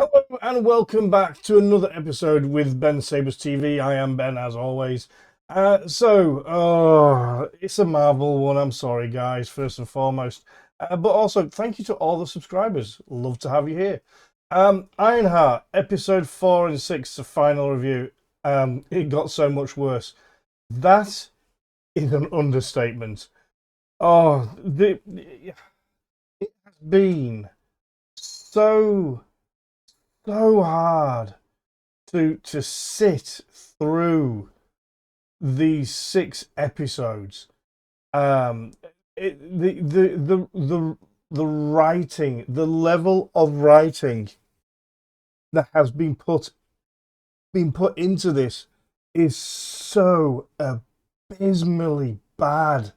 Hello and welcome back to another episode with BenSabers TV. I am Ben, as always. It's a Marvel one. I'm sorry, guys, first and foremost. But also, thank you to all the subscribers. Love to have you here. Ironheart, episode 4 and 6, the final review. It got so much worse. That is an understatement. It has been so hard to sit through these 6 episodes. Um, the writing, the level of writing that has been put into this is so abysmally bad.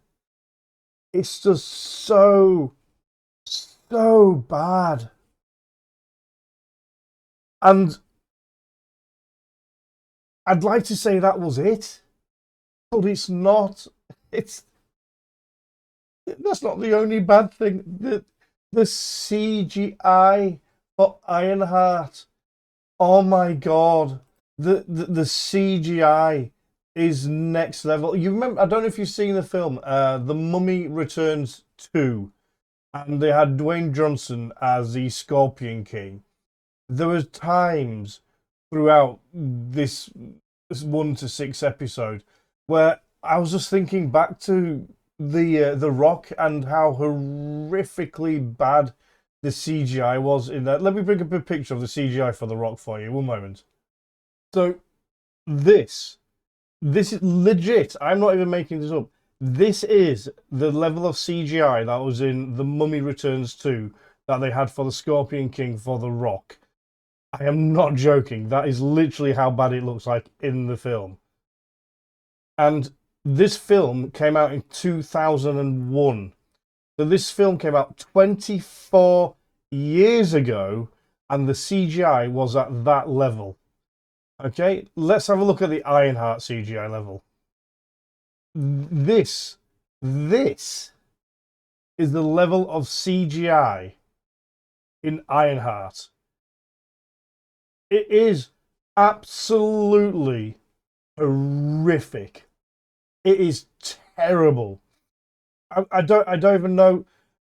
It's just so bad. And I'd like to say that was it, but it's not. It's That's not the only bad thing. The CGI for Ironheart. Oh my god, the CGI is next level. You remember? I don't know if you've seen the film, The Mummy Returns 2, and they had Dwayne Johnson as the Scorpion King. There was times throughout this 1 to 6 episode where I was just thinking back to the Rock and how horrifically bad the CGI was in that. Let me bring up a picture of the CGI for the Rock for you. One moment. So this this is legit. I'm not even making this up. This is the level of CGI that was in The Mummy Returns 2 that they had for the Scorpion King for the Rock. I am not joking. That is literally how bad it looks like in the film. And this film came out in 2001. So this film came out 24 years ago, and the CGI was at that level. Okay, let's have a look at the Ironheart CGI level. This is the level of CGI in Ironheart. It is absolutely horrific. It is terrible. I don't even know.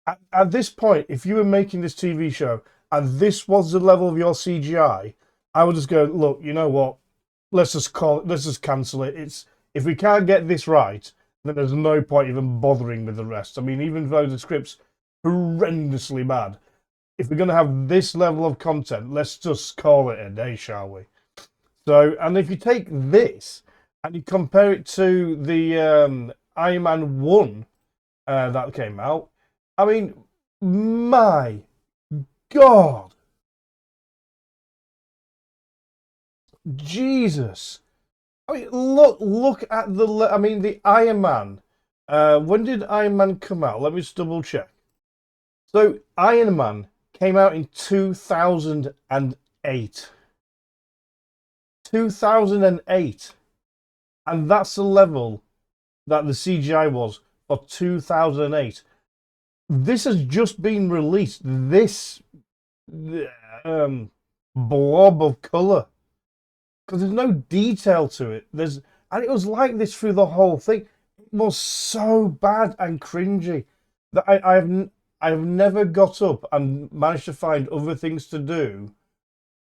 At this point, if you were making this TV show and this was the level of your CGI, I would just go, look, you know what? Let's just cancel it. If we can't get this right, then there's no point even bothering with the rest. I mean, even though the script's horrendously bad, if we're going to have this level of content, let's just call it a day, shall we? So, and if you take this and you compare it to the Iron Man 1 that came out, I mean, my God, Jesus. I mean, look at the Iron Man. When did Iron Man come out? Let me just double check. So, Iron Man came out in 2008. 2008. And that's the level that the CGI was for 2008. This has just been released. This blob of colour. Because there's no detail to it. And it was like this through the whole thing. It was so bad and cringy that I've never got up and managed to find other things to do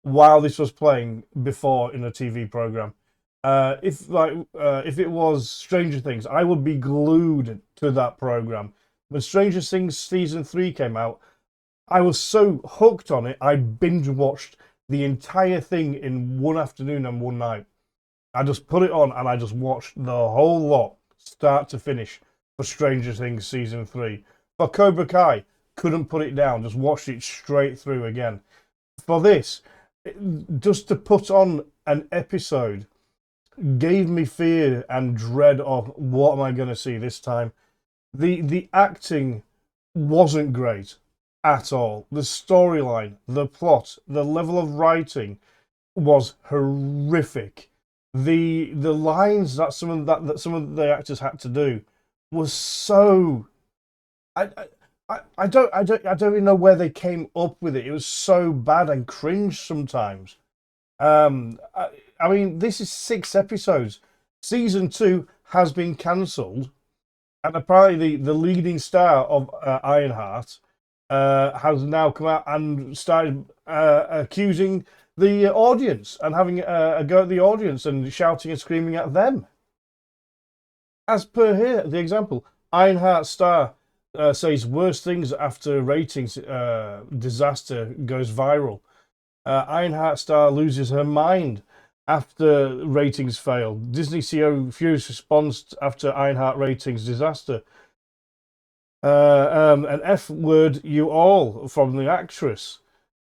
while this was playing before in a TV program. If it was Stranger Things, I would be glued to that program. When Stranger Things season 3 came out, I was so hooked on it, I binge watched the entire thing in one afternoon and one night. I just put it on and I just watched the whole lot, start to finish, for Stranger Things season 3. For Cobra Kai, couldn't put it down, just watched it straight through again. For this, just to put on an episode gave me fear and dread of what am I going to see this time. The acting wasn't great at all. The storyline, the plot, the level of writing was horrific. The lines that some of the actors had to do was so. I I don't even know where they came up with it. It was so bad and cringe sometimes. I mean, this is 6 episodes. Season 2 has been cancelled, and apparently the leading star of Ironheart has now come out and started accusing the audience and having a go at the audience and shouting and screaming at them. As per here, the example, Ironheart star says worst things after ratings disaster goes viral. Ironheart star loses her mind after ratings fail. Disney CEO furious response after Ironheart ratings disaster. An F word you all from the actress.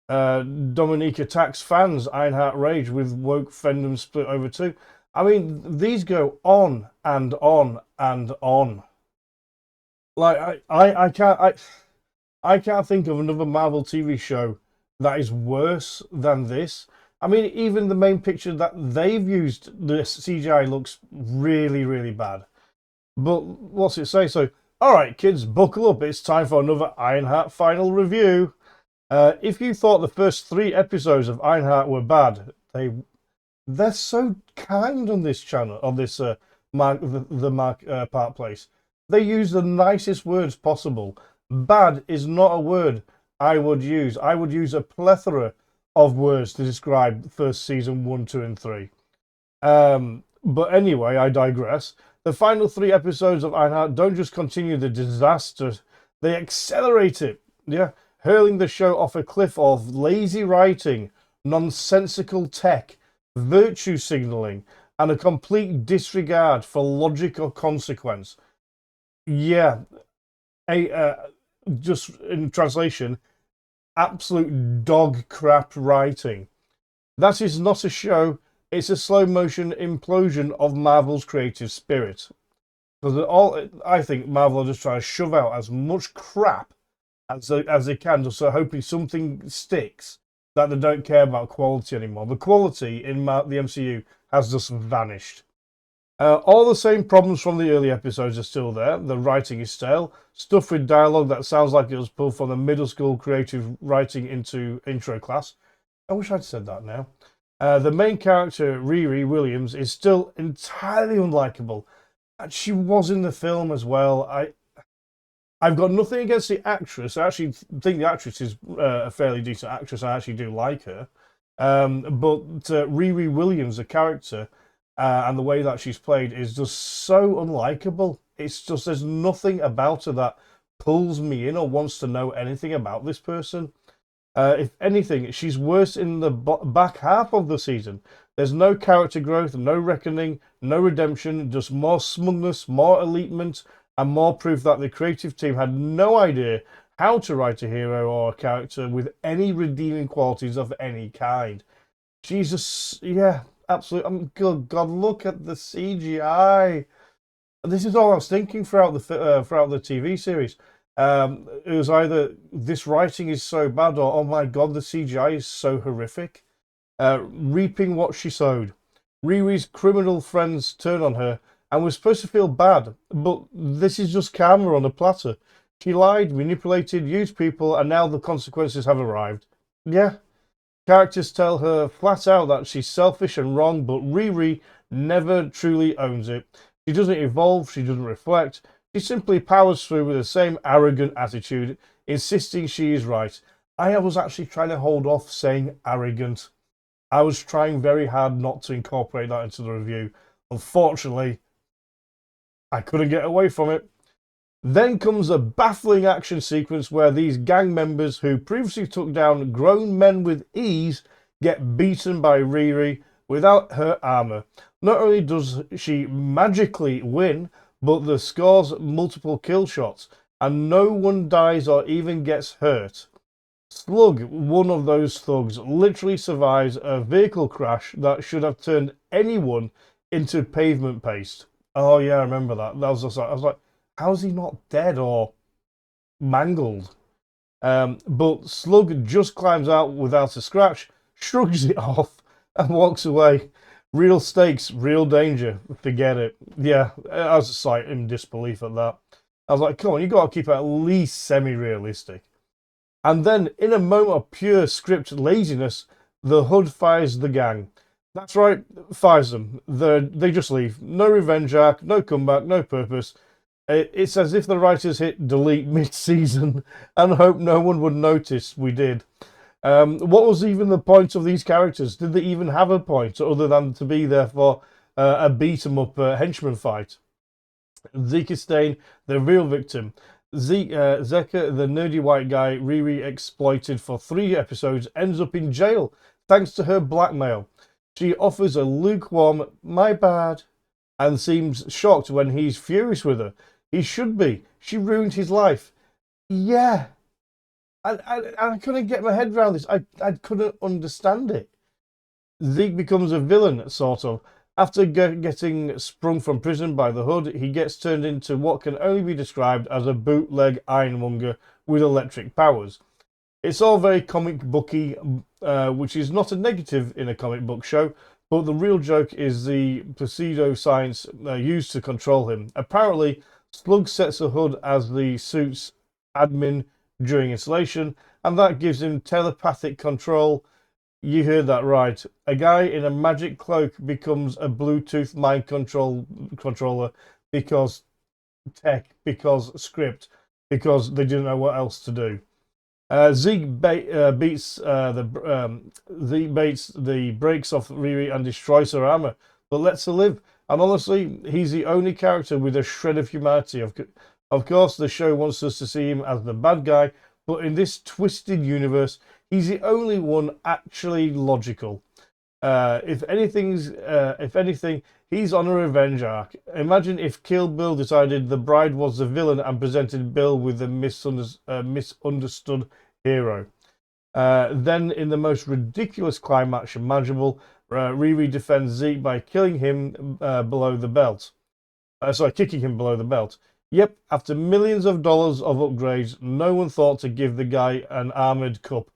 Dominique attacks fans. Ironheart rage with woke fandom split over two. I mean, these go on and on and on. Like I can't think of another Marvel TV show that is worse than this. I mean, even the main picture that they've used, the CGI looks really, really bad. But what's it say? So, all right, kids, buckle up. It's time for another Ironheart final review. If you thought the first 3 episodes of Ironheart were bad, they're so kind on this channel, on this Mark Park Place. They use the nicest words possible. Bad is not a word I would use. I would use a plethora of words to describe first season 1, 2, and 3. But anyway, I digress. The final 3 episodes of Ironheart don't just continue the disaster, they accelerate it. Yeah, hurling the show off a cliff of lazy writing, nonsensical tech, virtue signaling, and a complete disregard for logic or consequence. Yeah, just in translation, absolute dog crap writing. That is not a show, it's a slow motion implosion of Marvel's creative spirit. Because I think Marvel are just trying to shove out as much crap as they can, just so hoping something sticks, that they don't care about quality anymore. The quality in the MCU has just vanished. All the same problems from the early episodes are still there. The writing is stale, stuff with dialogue that sounds like it was pulled from the middle school creative writing into intro class. I wish I'd said that now. The main character, Riri Williams, is still entirely unlikable. And she was in the film as well. I've got nothing against the actress. I actually think the actress is a fairly decent actress. I actually do like her. But Riri Williams, the character, and the way that she's played is just so unlikable. It's just, there's nothing about her that pulls me in or wants to know anything about this person. If anything, she's worse in the back half of the season. There's no character growth, no reckoning, no redemption, just more smugness, more elitement, and more proof that the creative team had no idea how to write a hero or a character with any redeeming qualities of any kind. Jesus, yeah, absolutely. Good God, look at the CGI. This is all I was thinking throughout the TV series. It was either this writing is so bad, or oh my God, the CGI is so horrific. Reaping what she sowed. Riri's criminal friends turn on her, and we're supposed to feel bad, but this is just karma on a platter. She lied, manipulated, used people, and now the consequences have arrived. Yeah. Characters tell her flat out that she's selfish and wrong, but Riri never truly owns it. She doesn't evolve, she doesn't reflect. She simply powers through with the same arrogant attitude, insisting she is right. I was actually trying to hold off saying arrogant. I was trying very hard not to incorporate that into the review. Unfortunately, I couldn't get away from it. Then comes a baffling action sequence where these gang members who previously took down grown men with ease get beaten by Riri without her armor. Not only does she magically win, but the scores multiple kill shots, and no one dies or even gets hurt. Slug, one of those thugs, literally survives a vehicle crash that should have turned anyone into pavement paste. Oh yeah, I remember that. That was just like, I was like, how's he not dead or mangled? But Slug just climbs out without a scratch, shrugs it off, and walks away. Real stakes, real danger. Forget it. Yeah, I was just like in disbelief at that. I was like, come on, you got to keep it at least semi-realistic. And then, in a moment of pure script laziness, the Hood fires the gang. That's right, fires them. They just leave. No revenge arc, no comeback, no purpose. It's as if the writers hit delete mid-season and hoped no one would notice we did. What was even the point of these characters? Did they even have a point other than to be there for a beat-em-up henchman fight? Zeke Stain, the real victim. Zeka, the nerdy white guy Riri exploited for 3 episodes, ends up in jail thanks to her blackmail. She offers a lukewarm, my bad, and seems shocked when he's furious with her. He should be. She ruined his life. Yeah. I couldn't get my head around this. I couldn't understand it. Zeke becomes a villain, sort of. After getting sprung from prison by the Hood, he gets turned into what can only be described as a bootleg ironmonger with electric powers. It's all very comic booky, which is not a negative in a comic book show, but the real joke is the pseudo-science used to control him. Apparently, Slug sets the Hood as the suit's admin during installation, and that gives him telepathic control. You heard that right. A guy in a magic cloak becomes a Bluetooth mind controller because tech, because script, because they didn't know what else to do. Zeke beats the brakes off Riri and destroys her armor, but lets her live. And honestly, he's the only character with a shred of humanity. Of course, the show wants us to see him as the bad guy, but in this twisted universe, he's the only one actually logical. If anything, he's on a revenge arc. Imagine if Kill Bill decided the bride was the villain and presented Bill with a misunderstood hero. Then, in the most ridiculous climax imaginable, Riri defends Zeke by killing him below the belt. Kicking him below the belt. Yep, after millions of dollars of upgrades, no one thought to give the guy an armored cup.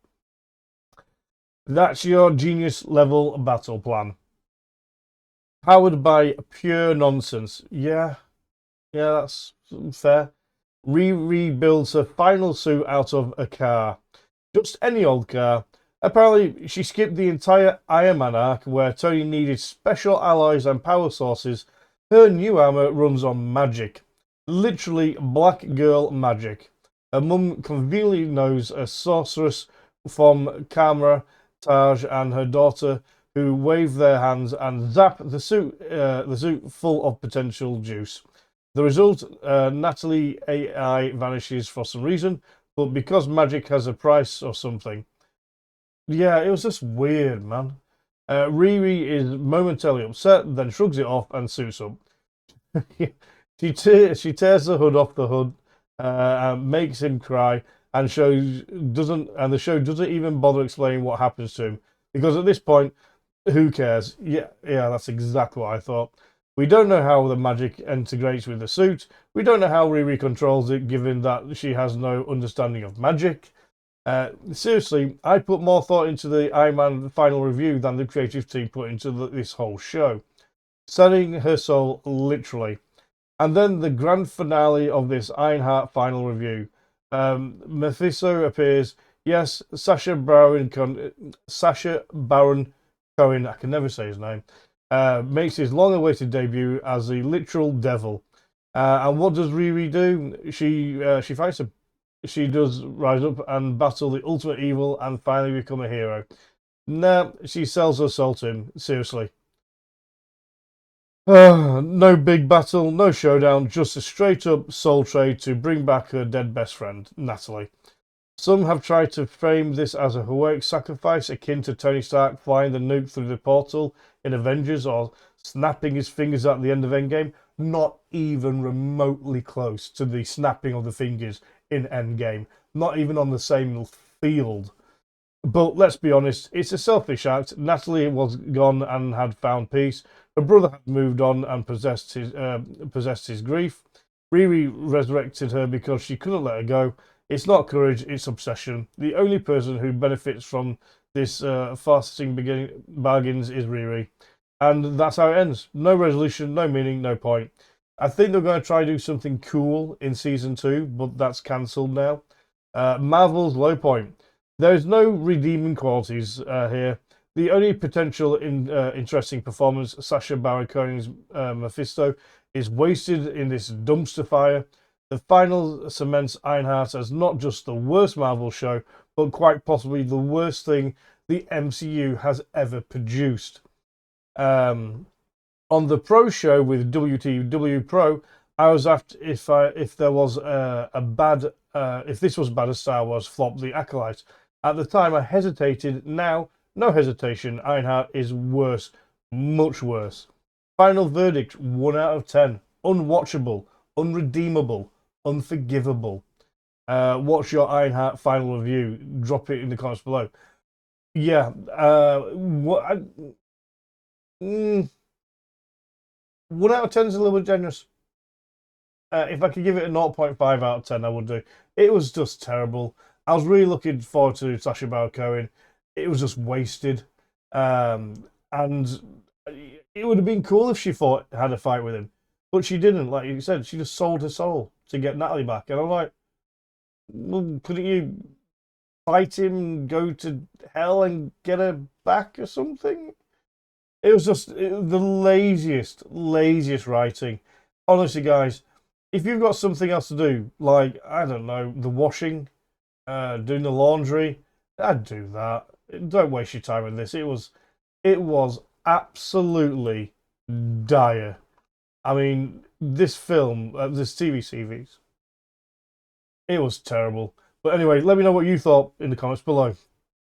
That's your genius level battle plan. Powered by pure nonsense. Yeah, that's fair. Rebuilds her final suit out of a car. Just any old car. Apparently, she skipped the entire Iron Man arc where Tony needed special alloys and power sources. Her new armor runs on magic. Literally black girl magic. Her mum conveniently knows a sorceress from Camera, Taj, and her daughter who wave their hands and zap the suit full of potential juice. The result, Natalie AI vanishes for some reason, but because magic has a price or something. Yeah, it was just weird, man. Riri is momentarily upset, then shrugs it off and suits up. She tears the hood off the Hood, and makes him cry, and the show doesn't even bother explaining what happens to him because at this point, who cares? Yeah, that's exactly what I thought. We don't know how the magic integrates with the suit. We don't know how Riri controls it, given that she has no understanding of magic. Seriously, I put more thought into the Iron Man final review than the creative team put into this whole show, selling her soul literally. And then the grand finale of this Ironheart final review. Mephisto appears. Yes, Sacha Baron Cohen, I can never say his name, makes his long-awaited debut as the literal devil. And what does Riri do? She fights him. She does rise up and battle the ultimate evil and finally become a hero. Nah, she sells her soul to him. Seriously. No big battle, no showdown, just a straight-up soul trade to bring back her dead best friend, Natalie. Some have tried to frame this as a heroic sacrifice akin to Tony Stark flying the nuke through the portal in Avengers or snapping his fingers at the end of Endgame. Not even remotely close to the snapping of the fingers in Endgame. Not even on the same field. But let's be honest, it's a selfish act. Natalie was gone and had found peace. Her brother had moved on and possessed his grief. Riri resurrected her because she couldn't let her go. It's not courage, it's obsession. The only person who benefits from this fasting bargains is Riri. And that's how it ends. No resolution, no meaning, no point. I think they're going to try to do something cool in season 2, but that's cancelled now. Marvel's low point. There's no redeeming qualities here. The only potential interesting performance, Sacha Baron Cohen's Mephisto, is wasted in this dumpster fire. The final cements Ironheart as not just the worst Marvel show, but quite possibly the worst thing the MCU has ever produced. On the Pro show with WTW Pro, I was asked if there was if this was bad as Star Wars flop The Acolyte. At the time, I hesitated. Now, no hesitation. Ironheart is worse, much worse. Final verdict: 1 out of 10. Unwatchable, unredeemable, unforgivable. What's your Ironheart final review? Drop it in the comments below. Yeah. What? 1 out of 10 is a little bit generous. If I could give it a 0.5 out of 10, I would do. It was just terrible. I was really looking forward to Sacha Baron Cohen. It was just wasted. And it would have been cool if she had a fight with him. But she didn't. Like you said, she just sold her soul to get Natalie back. And I'm like, well, couldn't you fight him, go to hell and get her back or something? It was just the laziest writing. Honestly, guys, if you've got something else to do, like, I don't know, the washing, doing the laundry, I'd do that. Don't waste your time with this. It was absolutely dire. I mean, this film, this TV series, it was terrible. But anyway, let me know what you thought in the comments below.